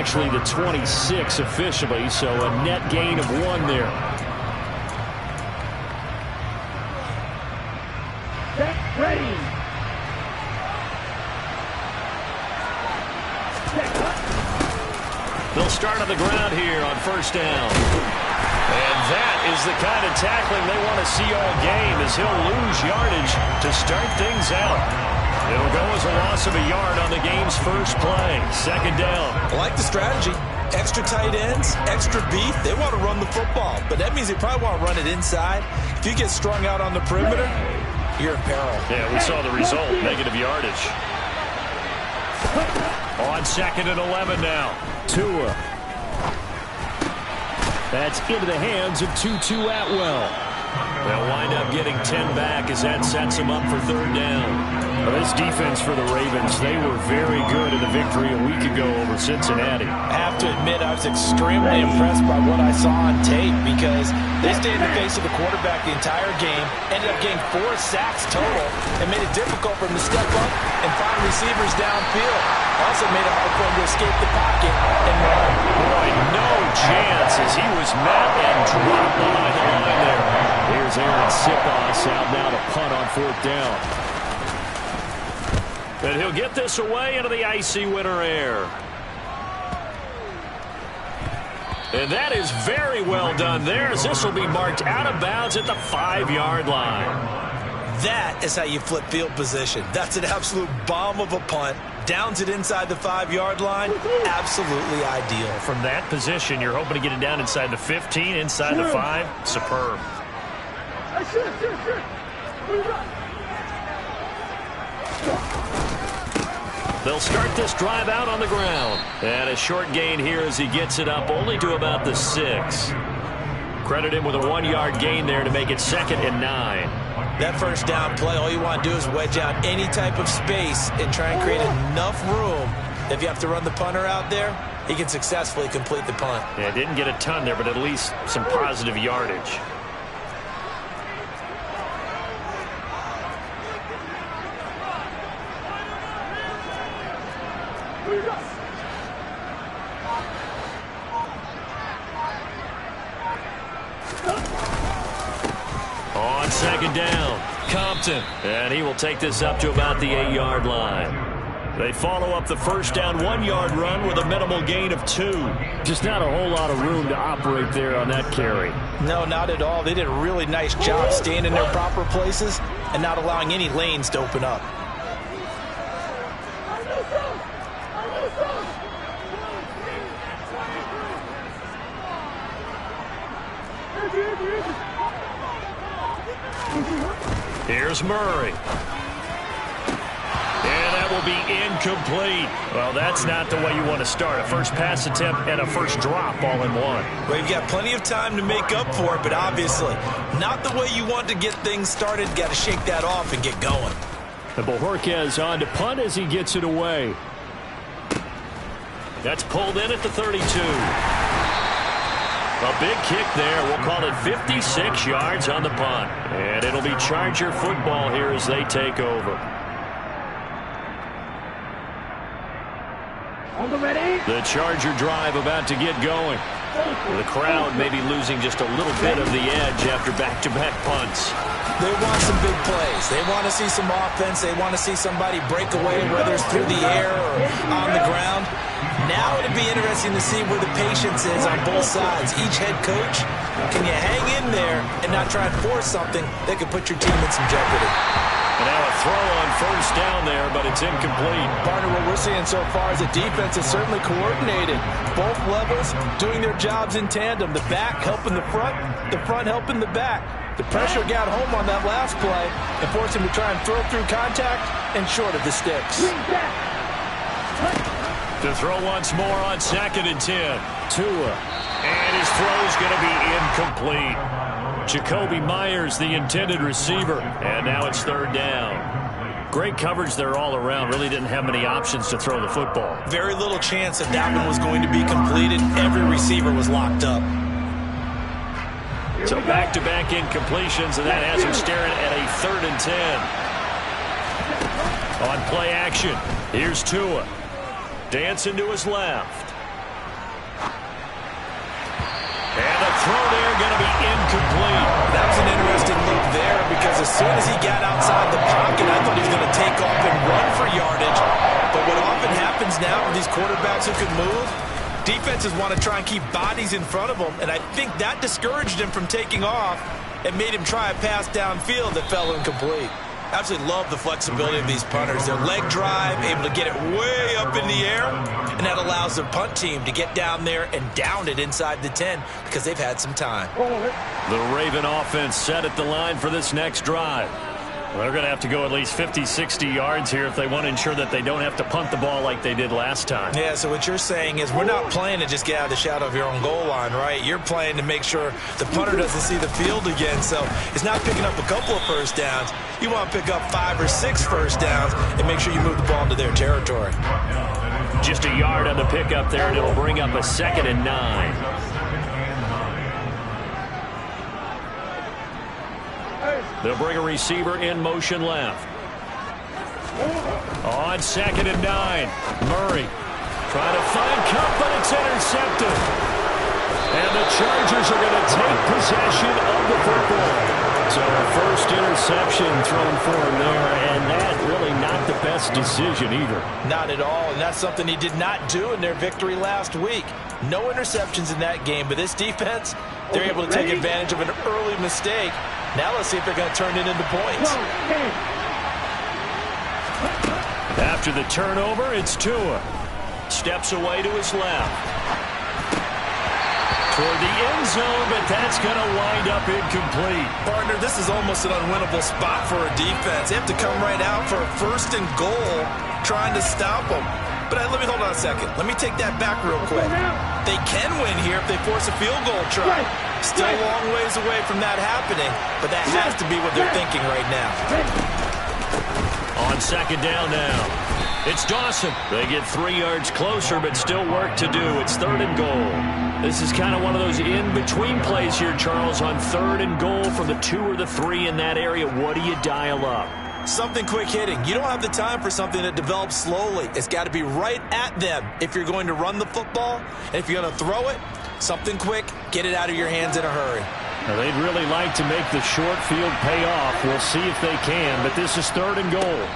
actually the 26 officially, so a net gain of 1 there. Get ready. They'll start on the ground here on first down. And that is the kind of tackling they want to see all game, as he'll lose yardage to start things out. It'll go as a loss of a yard on the game's first play. Second down. I like the strategy. Extra tight ends, extra beef. They want to run the football, but that means they probably want to run it inside. If you get strung out on the perimeter, you're in peril. Yeah, we saw the result, negative yardage. On second and 11 now. Tua. That's into the hands of Tutu Atwell. They'll wind up getting 10 back as that sets them up for third down. Well, this defense for the Ravens, they were very good in the victory a week ago over Cincinnati. I have to admit, I was extremely impressed by what I saw on tape, because they stayed in the face of the quarterback the entire game, ended up getting 4 sacks total, and made it difficult for him to step up and find receivers downfield. Also made it hard for him to escape the pocket and run. Boy, no chance as he was met and dropped behind the line there. Here's Aaron Siposs out now to punt on fourth down. And he'll get this away into the icy winter air. And that is very well done there, as this will be marked out of bounds at the 5-yard line. That is how you flip field position. That's an absolute bomb of a punt. Downs it inside the 5-yard line. Absolutely ideal. From that position, you're hoping to get it down inside the 15, inside the 5. Superb. They'll start this drive out on the ground. And a short gain here as he gets it up only to about the 6. Credit him with a 1-yard gain there to make it 2nd and 9. That first down play, all you want to do is wedge out any type of space and try and create enough room. If you have to run the punter out there, he can successfully complete the punt. Yeah, didn't get a ton there, but at least some positive yardage. On second down, Compton. And he will take this up to about the 8-yard line. They follow up the first down 1-yard run with a minimal gain of 2. Just not a whole lot of room to operate there on that carry. No, not at all. They did a really nice job staying in their proper places and not allowing any lanes to open up. Here's Murray. And that will be incomplete. Well, that's not the way you want to start. A first pass attempt and a first drop all in one. Well, you've got plenty of time to make up for it, but obviously not the way you want to get things started. Got to shake that off and get going. And Bojorquez on to punt as he gets it away. That's pulled in at the 32. A big kick there. We'll call it 56 yards on the punt. And it'll be Charger football here as they take over. The Charger drive about to get going. The crowd may be losing just a little bit of the edge after back-to-back punts. They want some big plays. They want to see some offense. They want to see somebody break away, whether it's through the air or on the ground. Now it'll be interesting to see where the patience is on both sides. Each head coach, can you hang in there and not try and force something that could put your team in some jeopardy? And now a throw on first down there, but it's incomplete. Partner, what we're seeing so far is the defense is certainly coordinated. Both levels doing their jobs in tandem. The back helping the front helping the back. The pressure got home on that last play and forced him to try and throw through contact and short of the sticks. To throw once more on 2nd and 10. Tua. And his throw's going to be incomplete. Jacoby Myers, the intended receiver. And now it's 3rd down. Great coverage there all around. Really didn't have many options to throw the football. Very little chance that that one was going to be completed. Every receiver was locked up. So back-to-back incompletions, and that has him staring at a 3rd and 10. On play action, here's Tua. Dancing to his left. throw there going to be incomplete. That was an interesting look there because as soon as he got outside the pocket, I thought he was going to take off and run for yardage. But what often happens now with these quarterbacks who can move, defenses want to try and keep bodies in front of them, and I think that discouraged him from taking off and made him try a pass downfield that fell incomplete. Absolutely love the flexibility of these punters. Their leg drive, able to get it way up in the air, and that allows their punt team to get down there and down it inside the 10 because they've had some time. The Raven offense set at the line for this next drive. They're going to have to go at least 50, 60 yards here if they want to ensure that they don't have to punt the ball like they did last time. Yeah, so what you're saying is we're not playing to just get out of the shadow of your own goal line, right? You're playing to make sure the punter doesn't see the field again. So it's not picking up a couple of first downs. You want to pick up 5 or 6 first downs and make sure you move the ball into their territory. Just a yard on the pickup there, and it'll bring up a 2nd and 9. They'll bring a receiver in motion left. On 2nd and 9. Murray trying to find Kupp, but it's intercepted. And the Chargers are going to take possession of the football. So first interception thrown for him there, and that really not the best decision either. Not at all, and that's something he did not do in their victory last week. No interceptions in that game, but this defense, they're able to take advantage of an early mistake. Now let's see if they're going to turn it into points. After the turnover, it's Tua. Steps away to his left. Toward the end zone, but that's going to wind up incomplete. Partner, this is almost an unwinnable spot for a defense. They have to come right out for a 1st and goal trying to stop them. But let me hold on a second. Let me take that back real quick. They can win here if they force a field goal try. Still a long ways away from that happening, but that has to be what they're thinking right now. On 2nd down now, it's Dawson. They get 3 yards closer, but still work to do. It's 3rd and goal. This is kind of one of those in-between plays here, Charles, on 3rd and goal from the 2 or the 3 in that area. What do you dial up? Something quick hitting. You don't have the time for something that develops slowly. It's got to be right at them if you're going to run the football. And if you're going to throw it, something quick, get it out of your hands in a hurry. Now, they'd really like to make the short field pay off. We'll see if they can, but this is 3rd and goal.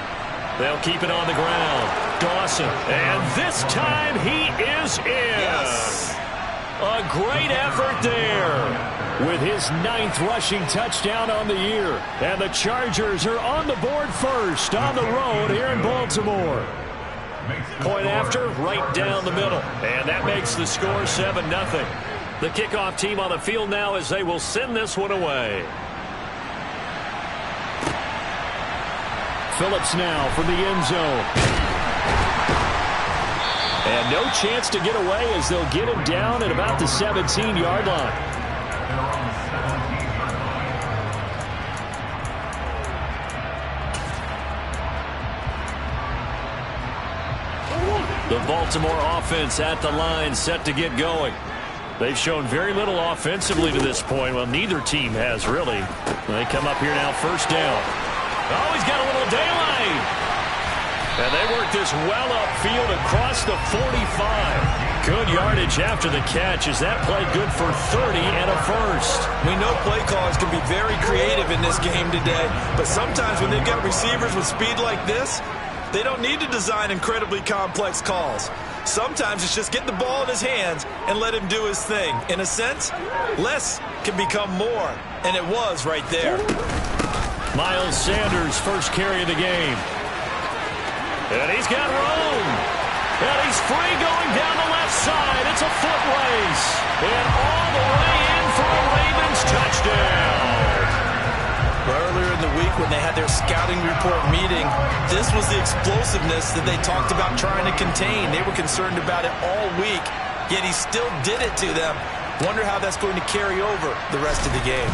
They'll keep it on the ground. Dawson, and this time he is in. Yes. A great effort there with his 9th rushing touchdown on the year. And the Chargers are on the board first on the road here in Baltimore. Point after, right down the middle. And that makes the score 7-0. The kickoff team on the field now as they will send this one away. Phillips now from the end zone. And no chance to get away as they'll get him down at about the 17-yard line. The Baltimore offense at the line, set to get going. They've shown very little offensively to this point. Well, neither team has really. They come up here now, 1st down. Oh, he's got a little daylight. And they work this well upfield across the 45. Good yardage after the catch as that play good for 30 and a 1st. We know play callers can be very creative in this game today, but sometimes when they've got receivers with speed like this, they don't need to design incredibly complex calls. Sometimes it's just get the ball in his hands and let him do his thing. In a sense, less can become more, and it was right there. Miles Sanders, first carry of the game. And he's got room. And he's free going down the left side. It's a foot race. And all the way in for a Ravens touchdown. Earlier in the week when they had their scouting report meeting, this was the explosiveness that they talked about trying to contain. They were concerned about it all week, yet he still did it to them. Wonder how that's going to carry over the rest of the game.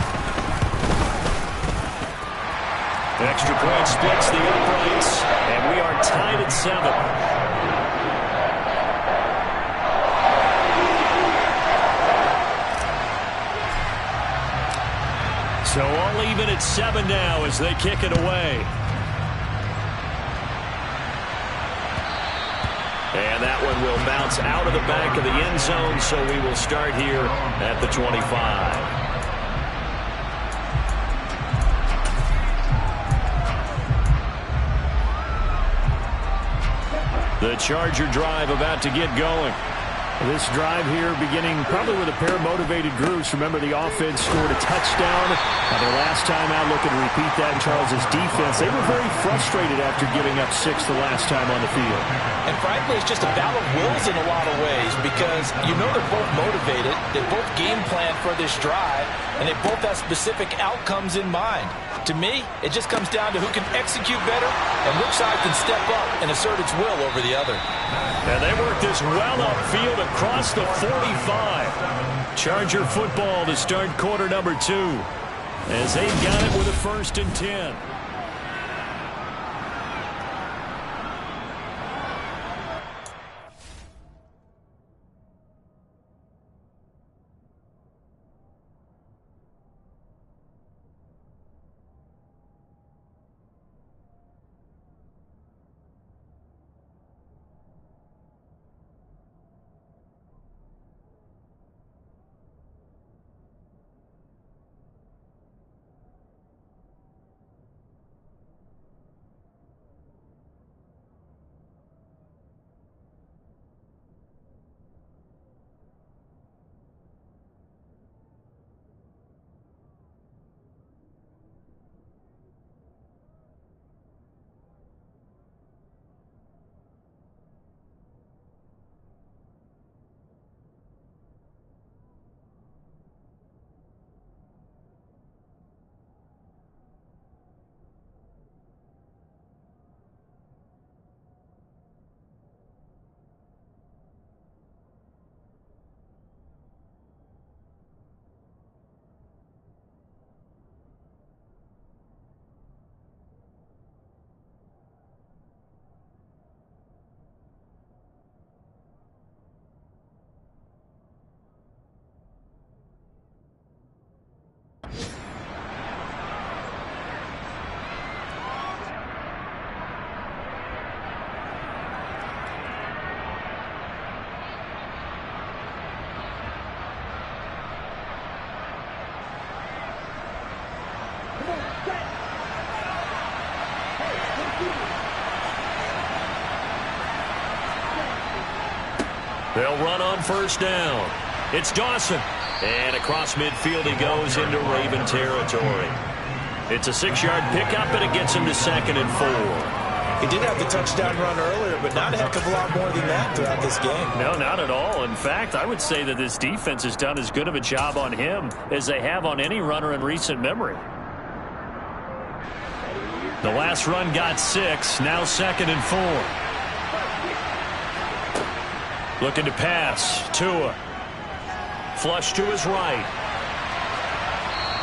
Extra point splits the uprights, and we are tied at 7. So all even at 7 now as they kick it away. And that one and will bounce out of the back of the end zone, so we will start here at the 25. The Charger drive about to get going. This drive here beginning probably with a pair of motivated groups. Remember, the offense scored a touchdown. Their last time out, looking to repeat that in Charles's defense. They were very frustrated after giving up 6 the last time on the field. And frankly, it's just a battle of wills in a lot of ways because you know they're both motivated. They both game plan for this drive, and they both have specific outcomes in mind. To me, it just comes down to who can execute better and which side can step up and assert its will over the other. And they work this well upfield across the 45. Charger football to start quarter number 2 as they've got it with a 1st and 10. They'll run on 1st down. It's Dawson. And across midfield he goes into Raven territory. It's a 6-yard pickup, and it gets him to 2nd and 4. He did have the touchdown run earlier, but not a heck of a lot more than that throughout this game. No, not at all. In fact, I would say that this defense has done as good of a job on him as they have on any runner in recent memory. The last run got 6, now 2nd and 4. Looking to pass. Tua. Flush to his right.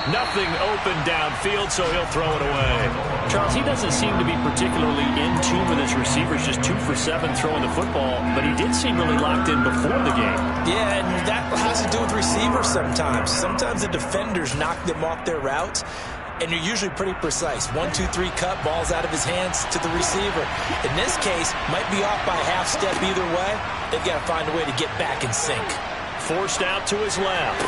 Nothing open downfield, so he'll throw it away. Charles, he doesn't seem to be particularly in tune with his receivers, just 2 for 7 throwing the football, but he did seem really locked in before the game. Yeah, and that has to do with receivers sometimes. Sometimes the defenders knock them off their routes, and you're usually pretty precise. 1, 2, 3 cut, balls out of his hands to the receiver. In this case, might be off by half step either way. They've got to find a way to get back in sync. Forced out to his left.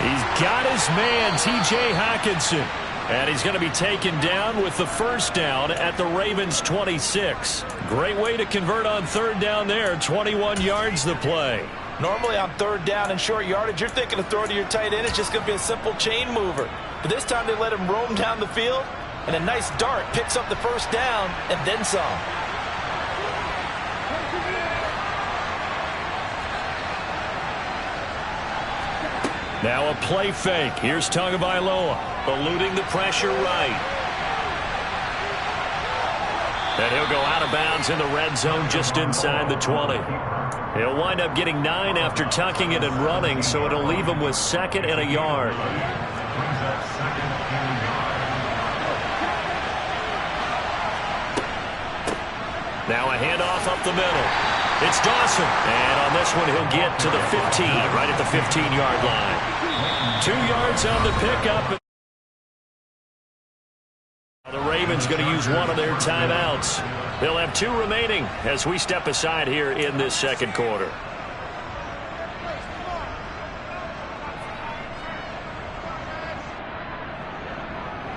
He's got his man, T.J. Hockenson. And he's going to be taken down with the 1st down at the Ravens' 26. Great way to convert on 3rd down there. 21 yards the play. Normally on 3rd down and short yardage, you're thinking of throwing to your tight end. It's just going to be a simple chain mover. But this time they let him roam down the field, and a nice dart picks up the 1st down and then some. Now a play fake. Here's Tagovailoa eluding the pressure right. And he'll go out of bounds in the red zone just inside the 20. He'll wind up getting 9 after tucking it and running, so it'll leave him with 2nd and a yard. Now a handoff up the middle. It's Dawson. And on this one, he'll get to the 15, right at the 15-yard line. 2 yards on the pickup. The Ravens going to use one of their timeouts. They'll have 2 remaining as we step aside here in this second quarter.